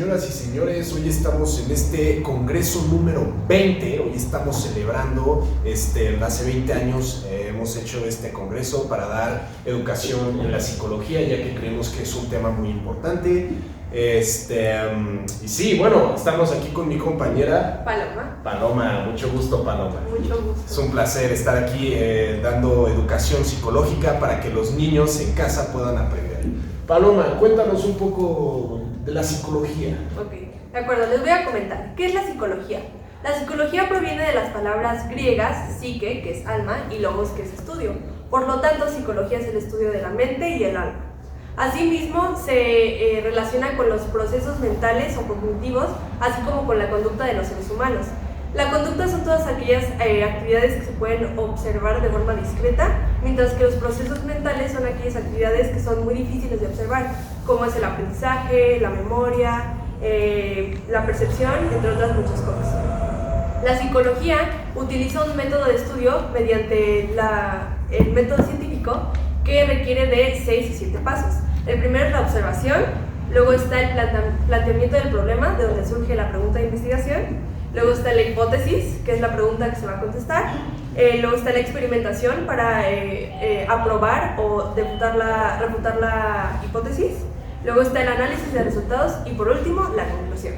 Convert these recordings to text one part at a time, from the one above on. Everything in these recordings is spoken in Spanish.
señoras y señores, hoy estamos en este congreso número 20, hoy estamos celebrando, hace 20 años hemos hecho este congreso para dar educación en la psicología, ya que creemos que es un tema muy importante. Y sí, bueno, estamos aquí con mi compañera Paloma, mucho gusto, Paloma. Mucho gusto. Es un placer estar aquí dando educación psicológica para que los niños en casa puedan aprender. Paloma, cuéntanos un poco de la psicología. Ok, de acuerdo, les voy a comentar. ¿Qué es la psicología? La psicología proviene de las palabras griegas, psique, que es alma, y logos, que es estudio. Por lo tanto, psicología es el estudio de la mente y el alma. Asimismo, se relaciona con los procesos mentales o cognitivos, así como con la conducta de los seres humanos. La conducta son todas aquellas actividades que se pueden observar de forma discreta, mientras que los procesos mentales son aquellas actividades que son muy difíciles de observar, como es el aprendizaje, la memoria, la percepción, entre otras muchas cosas. La psicología utiliza un método de estudio mediante el método científico que requiere de 6 y 7 pasos. El primero es la observación, luego está el planteamiento del problema, de donde surge la pregunta de investigación. Luego está la hipótesis, que es la pregunta que se va a contestar. Luego está la experimentación para aprobar o refutar la hipótesis. Luego está el análisis de resultados y por último, la conclusión.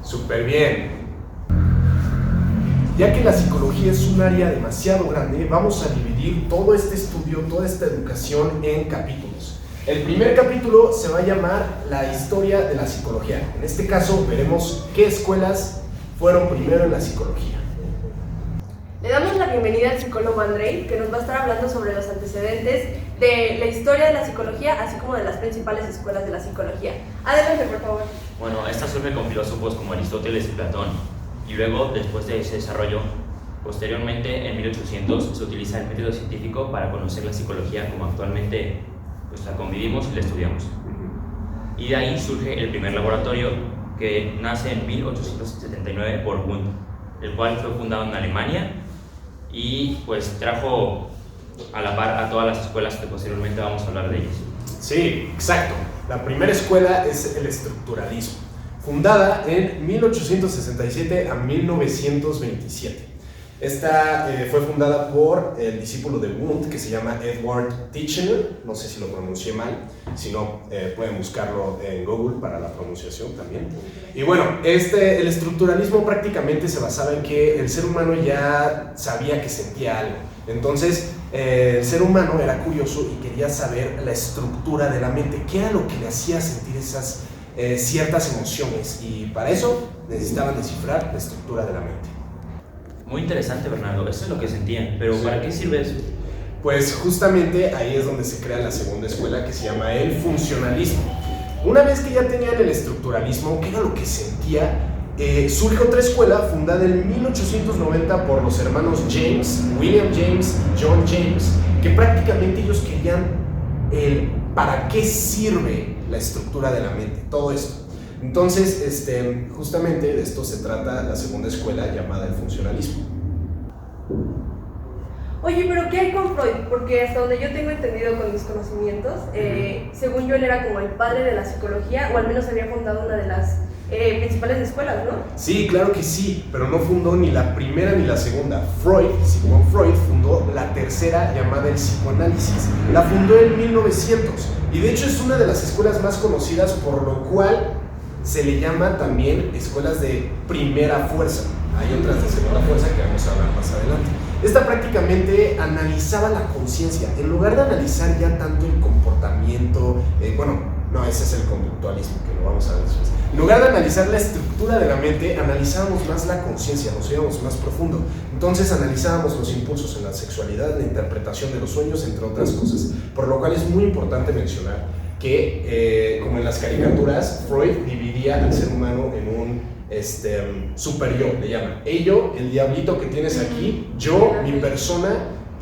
Súper bien. Ya que la psicología es un área demasiado grande, vamos a dividir todo este estudio, toda esta educación en capítulos. El primer capítulo se va a llamar la historia de la psicología. En este caso veremos qué escuelas fueron primero en la psicología. Le damos la bienvenida al psicólogo Andrei, que nos va a estar hablando sobre los antecedentes de la historia de la psicología, así como de las principales escuelas de la psicología. Adelante, por favor. Bueno, esta surge con filósofos como Aristóteles y Platón, y luego, después de ese desarrollo, posteriormente, en 1800, se utiliza el método científico para conocer la psicología como actualmente pues, la convivimos y la estudiamos. Y de ahí surge el primer laboratorio, que nace en 1879 por Wundt, el cual fue fundado en Alemania y pues trajo a la par a todas las escuelas que posteriormente vamos a hablar de ellas. Sí, exacto. La primera escuela es el estructuralismo, fundada en 1867 a 1927. Esta fue fundada por el discípulo de Wundt, que se llama Edward Titchener, no sé si lo pronuncié mal, si no pueden buscarlo en Google para la pronunciación también. Y bueno, el estructuralismo prácticamente se basaba en que el ser humano ya sabía que sentía algo. Entonces, el ser humano era curioso y quería saber la estructura de la mente, qué era lo que le hacía sentir esas ciertas emociones, y para eso necesitaban descifrar la estructura de la mente. Muy interesante, Bernardo, eso es lo que sentían, pero Sí. ¿para qué sirve eso? Pues justamente ahí es donde se crea la segunda escuela, que se llama el funcionalismo. Una vez que ya tenían el estructuralismo, ¿qué era lo que sentía? Surge otra escuela fundada en 1890 por los hermanos James, William James, John James, que prácticamente ellos querían el para qué sirve la estructura de la mente, todo esto. Entonces, justamente de esto se trata la segunda escuela llamada el funcionalismo. Oye, pero ¿qué hay con Freud? Porque hasta donde yo tengo entendido con mis conocimientos, según yo él era como el padre de la psicología, o al menos había fundado una de las principales escuelas, ¿no? Sí, claro que sí, pero no fundó ni la primera ni la segunda. Sigmund Freud, fundó la tercera, llamada el psicoanálisis. La fundó en 1900 y de hecho es una de las escuelas más conocidas, por lo cual se le llama también escuelas de primera fuerza. Hay otras de segunda fuerza que vamos a hablar más adelante. Esta prácticamente analizaba la conciencia, en lugar de analizar ya tanto el comportamiento, ese es el conductualismo, que lo vamos a ver después. En lugar de analizar la estructura de la mente, analizábamos más la conciencia, nos íbamos más profundo. Entonces analizábamos los impulsos en la sexualidad, la interpretación de los sueños, entre otras cosas. Por lo cual es muy importante mencionar que, como en las caricaturas, Freud dividía al ser humano en un super yo, le llama. Ello, el diablito que tienes aquí, yo, mi persona,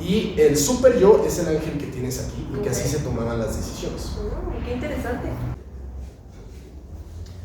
y el super yo es el ángel que tienes aquí, y que así se tomaban las decisiones. Qué interesante.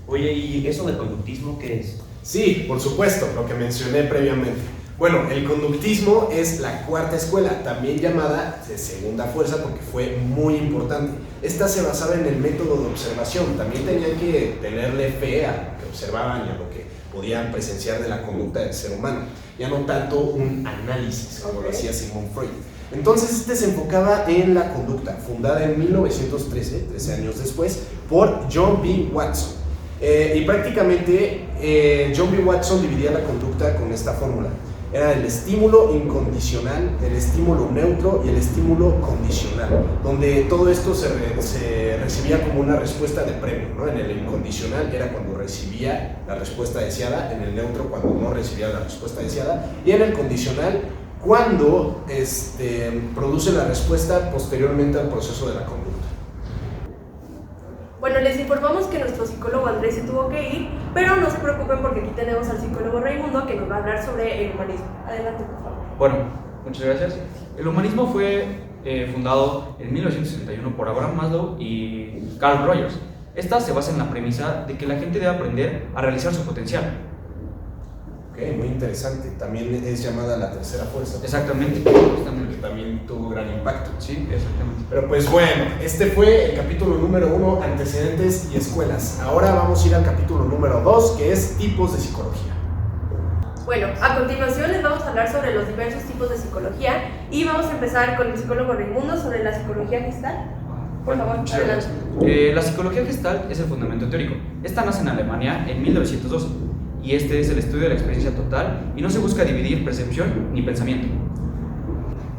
Oye, ¿y eso del conductismo qué es? Sí, por supuesto, lo que mencioné previamente. Bueno, el conductismo es la cuarta escuela, también llamada de segunda fuerza porque fue muy importante. Esta se basaba en el método de observación, también tenían que tenerle fe a lo que observaban y a lo que podían presenciar de la conducta del ser humano, ya no tanto un análisis como lo hacía Sigmund Freud. Entonces este se enfocaba en la conducta, fundada en 1913, 13 años después, por John B. Watson. Y prácticamente John B. Watson dividía la conducta con esta fórmula. Era el estímulo incondicional, el estímulo neutro y el estímulo condicional, donde todo esto se recibía como una respuesta de premio, ¿no? En el incondicional era cuando recibía la respuesta deseada, en el neutro cuando no recibía la respuesta deseada, y en el condicional cuando produce la respuesta posteriormente al proceso de la conducta. Bueno, les informamos que nuestro psicólogo Andrés se tuvo que ir, pero no se preocupen porque aquí tenemos al psicólogo Raimundo que nos va a hablar sobre el humanismo. Adelante, por favor. Bueno, muchas gracias. El humanismo fue fundado en 1961 por Abraham Maslow y Carl Rogers. Esta se basa en la premisa de que la gente debe aprender a realizar su potencial. Ok, muy interesante. También es llamada la tercera fuerza. Exactamente. Que también tuvo gran impacto. Sí, exactamente. Pero pues bueno, este fue el capítulo número 1, antecedentes y escuelas. Ahora vamos a ir al capítulo número 2, que es tipos de psicología. Bueno, a continuación les vamos a hablar sobre los diversos tipos de psicología y vamos a empezar con el psicólogo Raimundo sobre la psicología gestal. Por favor, muchas adelante. gracias. La psicología gestal es el fundamento teórico. Esta nace en Alemania en 1912 y este es el estudio de la experiencia total y no se busca dividir percepción ni pensamiento.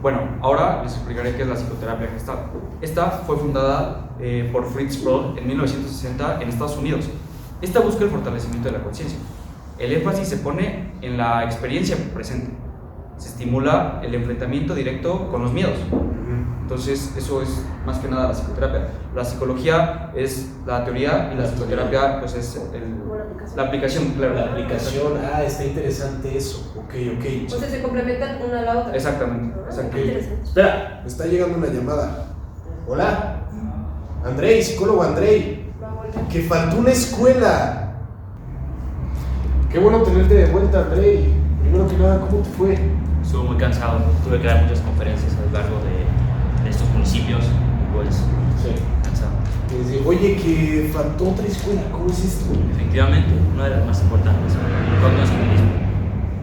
Bueno, ahora les explicaré qué es la psicoterapia gestal. Esta fue fundada por Fritz Perls en 1960 en Estados Unidos. Esta busca el fortalecimiento de la conciencia. El énfasis se pone en la experiencia presente. Se estimula el enfrentamiento directo con los miedos. Entonces, eso es más que nada la psicoterapia. La psicología es la teoría y la psicoterapia pues es la aplicación, claro. La aplicación, está interesante eso. Ok. O sea, se complementan una a la otra. Exactamente. Interesante. Espera, me está llegando una llamada. Hola, Andrei, psicólogo Andrei. Que faltó una escuela. Qué bueno tenerte de vuelta, Andrei. Primero que nada, ¿cómo te fue? Estuve muy cansado, tuve que dar muchas conferencias a lo largo de estos municipios, pues Sí. cansado. Oye, que faltó otra escuela, ¿cómo es esto? Efectivamente, una de las más importantes, el cognitivismo.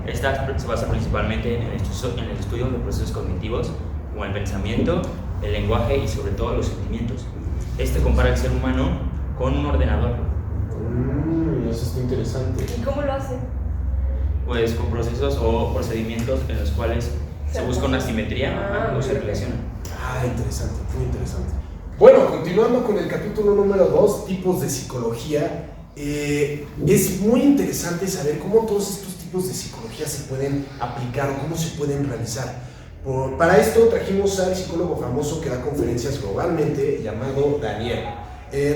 Esta se basa principalmente en el estudio de procesos cognitivos como el pensamiento, el lenguaje y sobre todo los sentimientos. Este compara al ser humano con un ordenador. Eso está interesante. ¿Y cómo lo hacen? Pues con procesos o procedimientos en los cuales se busca una simetría o se relaciona. Interesante, muy interesante. Bueno, continuando con el capítulo número 2, tipos de psicología, es muy interesante saber cómo todos estos tipos de psicología se pueden aplicar o cómo se pueden realizar. Para esto trajimos al psicólogo famoso que da conferencias globalmente, llamado Daniel.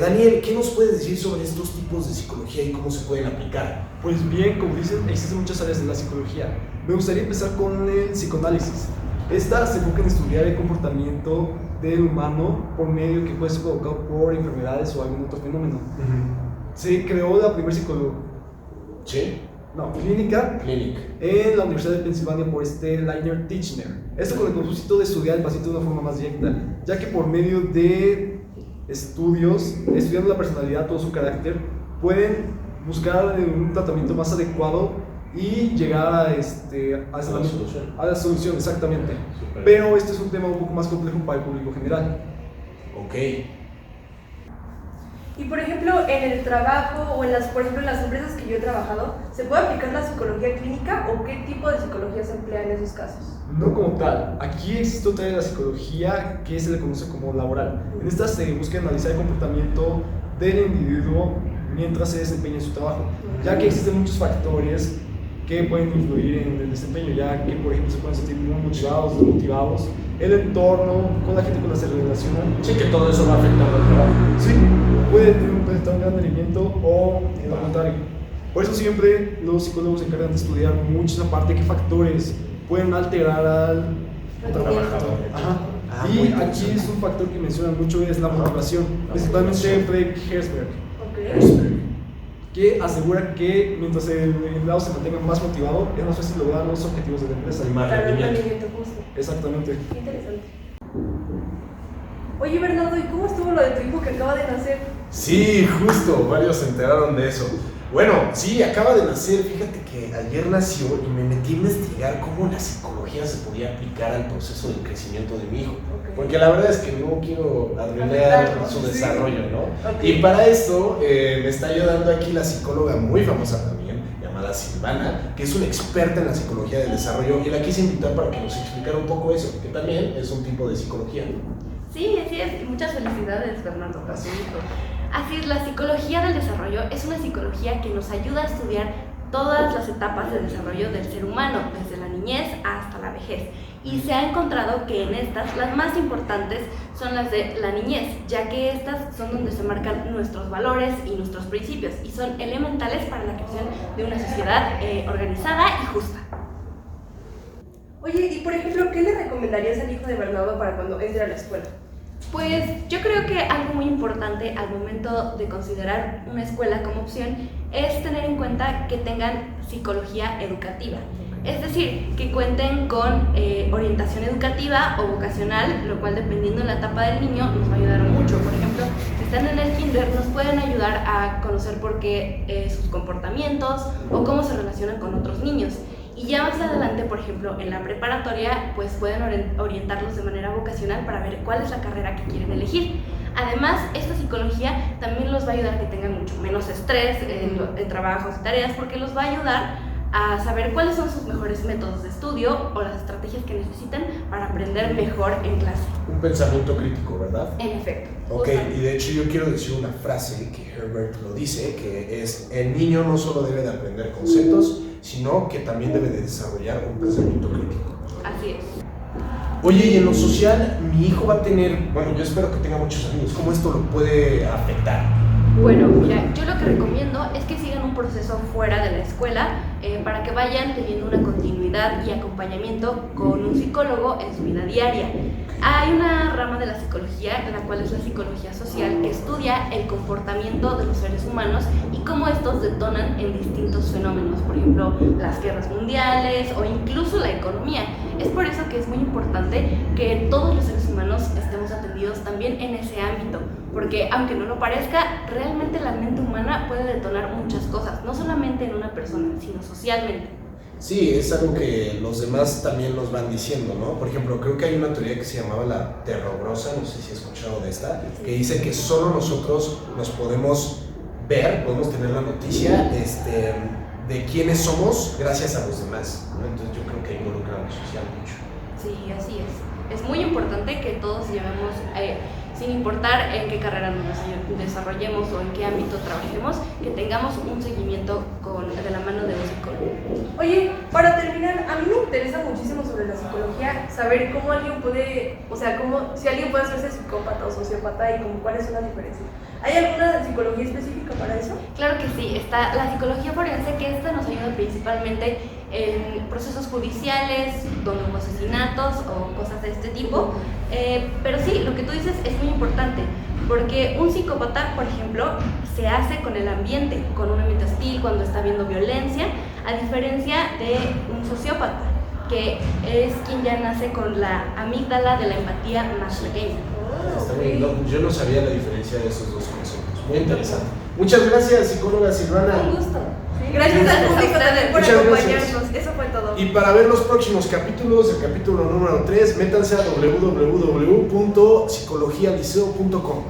Daniel, ¿qué nos puedes decir sobre estos tipos de psicología y cómo se pueden aplicar? Pues bien, como dicen, existen muchas áreas de la psicología. Me gustaría empezar con el psicoanálisis. Esta se enfoca en estudiar el comportamiento del humano por medio que puede ser provocado por enfermedades o algún otro fenómeno. Se creó la primera clínica en la Universidad de Pensilvania por Leonard Tishner. Esto con el propósito de estudiar al paciente de una forma más directa, ya que por medio de estudios, estudiando la personalidad, todo su carácter, pueden buscar un tratamiento más adecuado y llegar a la solución, exactamente. Super. Pero este es un tema un poco más complejo para el público general. Ok. Y por ejemplo, en el trabajo o en las empresas que yo he trabajado, ¿se puede aplicar la psicología clínica o qué tipo de psicología se emplea en esos casos? No como tal. Aquí existe otra área de la psicología que se le conoce como laboral. En esta se busca analizar el comportamiento del individuo mientras se desempeña en su trabajo, ya que existen muchos factores que pueden influir en el desempeño, ya que por ejemplo se pueden sentir muy motivados, desmotivados, el entorno, con la gente con la que se relacionan. Sí, que todo eso va afectando al trabajo. Sí, puede tener un gran rendimiento o lo contrario. Por eso siempre los psicólogos se encargan de estudiar mucho esa parte, qué factores pueden alterar al trabajador. Ajá. Y aquí es un factor que mencionan mucho, es la motivación, principalmente Frederick Herzberg. que asegura que mientras el empleado se mantenga más motivado, es más fácil lograr los objetivos de la empresa. Y más Claro, el rendimiento. rendimiento justo. Exactamente. Qué interesante. Oye, Bernardo, ¿y cómo estuvo lo de tu hijo que acaba de nacer? Sí, justo, varios se enteraron de eso. Bueno, sí, acaba de nacer, fíjate que ayer nació y me metí a investigar cómo la psicología se podía aplicar al proceso del crecimiento de mi hijo. Ok. Porque la verdad es que no quiero arruinar Afectarlo, su sí. desarrollo, ¿no? Ok. Y para esto me está ayudando aquí la psicóloga muy famosa también, llamada Silvana, que es una experta en la psicología del desarrollo y la quise invitar para que nos explicara un poco eso, que también es un tipo de psicología. Sí, así es. Y muchas felicidades, Fernando, a su hijo. Así es, la psicología del desarrollo es una psicología que nos ayuda a estudiar todas las etapas de desarrollo del ser humano, desde la niñez hasta la vejez. Y se ha encontrado que en estas, las más importantes son las de la niñez, ya que estas son donde se marcan nuestros valores y nuestros principios, y son elementales para la creación de una sociedad organizada y justa. Oye, y por ejemplo, ¿qué le recomendarías al hijo de Bernardo para cuando entre a la escuela? Pues yo creo que algo muy importante al momento de considerar una escuela como opción es tener en cuenta que tengan psicología educativa. Es decir, que cuenten con orientación educativa o vocacional, lo cual dependiendo de la etapa del niño nos va a ayudar mucho. Por ejemplo, si están en el kinder nos pueden ayudar a conocer por qué sus comportamientos o cómo se relacionan con otros niños. Y ya más adelante, por ejemplo, en la preparatoria, pues pueden orientarlos de manera vocacional para ver cuál es la carrera que quieren elegir. Además, esta psicología también los va a ayudar a que tengan mucho menos estrés en trabajos y tareas, porque los va a ayudar a saber cuáles son sus mejores métodos de estudio o las estrategias que necesitan para aprender mejor en clase. Un pensamiento crítico, ¿verdad? En efecto. Ok, y de hecho yo quiero decir una frase que Herbert lo dice, que es: el niño no solo debe de aprender conceptos, sino que también debe de desarrollar un pensamiento crítico. Así es. Oye, y en lo social, mi hijo va a tener, bueno, yo espero que tenga muchos amigos, ¿cómo esto lo puede afectar? Bueno, mira, yo lo que recomiendo es que sigan un proceso fuera de la escuela para que vayan teniendo una continuidad y acompañamiento con un psicólogo en su vida diaria. Hay una rama de la psicología, la cual es la psicología social, que estudia el comportamiento de los seres humanos y cómo estos detonan en distintos fenómenos, por ejemplo, las guerras mundiales o incluso la economía. Es por eso que es muy importante que todos los seres humanos estemos atendidos también en ese ámbito, porque aunque no lo parezca, realmente la mente humana puede detonar muchas cosas, no solamente en una persona, sino socialmente. Sí, es algo que los demás también nos van diciendo, ¿no? Por ejemplo, creo que hay una teoría que se llamaba la terrobrosa, no sé si has escuchado de esta, que dice que solo nosotros nos podemos ver, podemos tener la noticia de quiénes somos gracias a los demás, ¿no? Entonces yo creo que involucra a lo social mucho. Sí, así es. Es muy importante que todos llevemos, sin importar en qué carrera nos desarrollemos o en qué ámbito trabajemos, que tengamos un seguimiento de la mano de un psicólogo. Oye, para terminar, a mí me interesa muchísimo sobre la psicología, saber cómo alguien puede, o sea, si alguien puede hacerse psicópata o sociópata y como cuáles son las diferencias. ¿Hay alguna psicología específica para eso? Claro que sí, está la psicología forense, que esta nos ayuda principalmente en procesos judiciales, donde hubo asesinatos o cosas de este tipo. Pero sí, lo que tú dices es muy importante, porque un psicópata, por ejemplo, se hace con el ambiente, con un ambiente hostil, cuando está habiendo violencia, a diferencia de un sociópata, que es quien ya nace con la amígdala de la empatía más pequeña. Está bien, yo no sabía la diferencia de esos dos conceptos, muy interesante. Muchas gracias, psicóloga Silvana. Un gusto. Gracias al público también por Muchas acompañarnos. gracias. Eso fue todo. Y para ver los próximos capítulos, el capítulo número 3, métanse a www.psicologialiceo.com.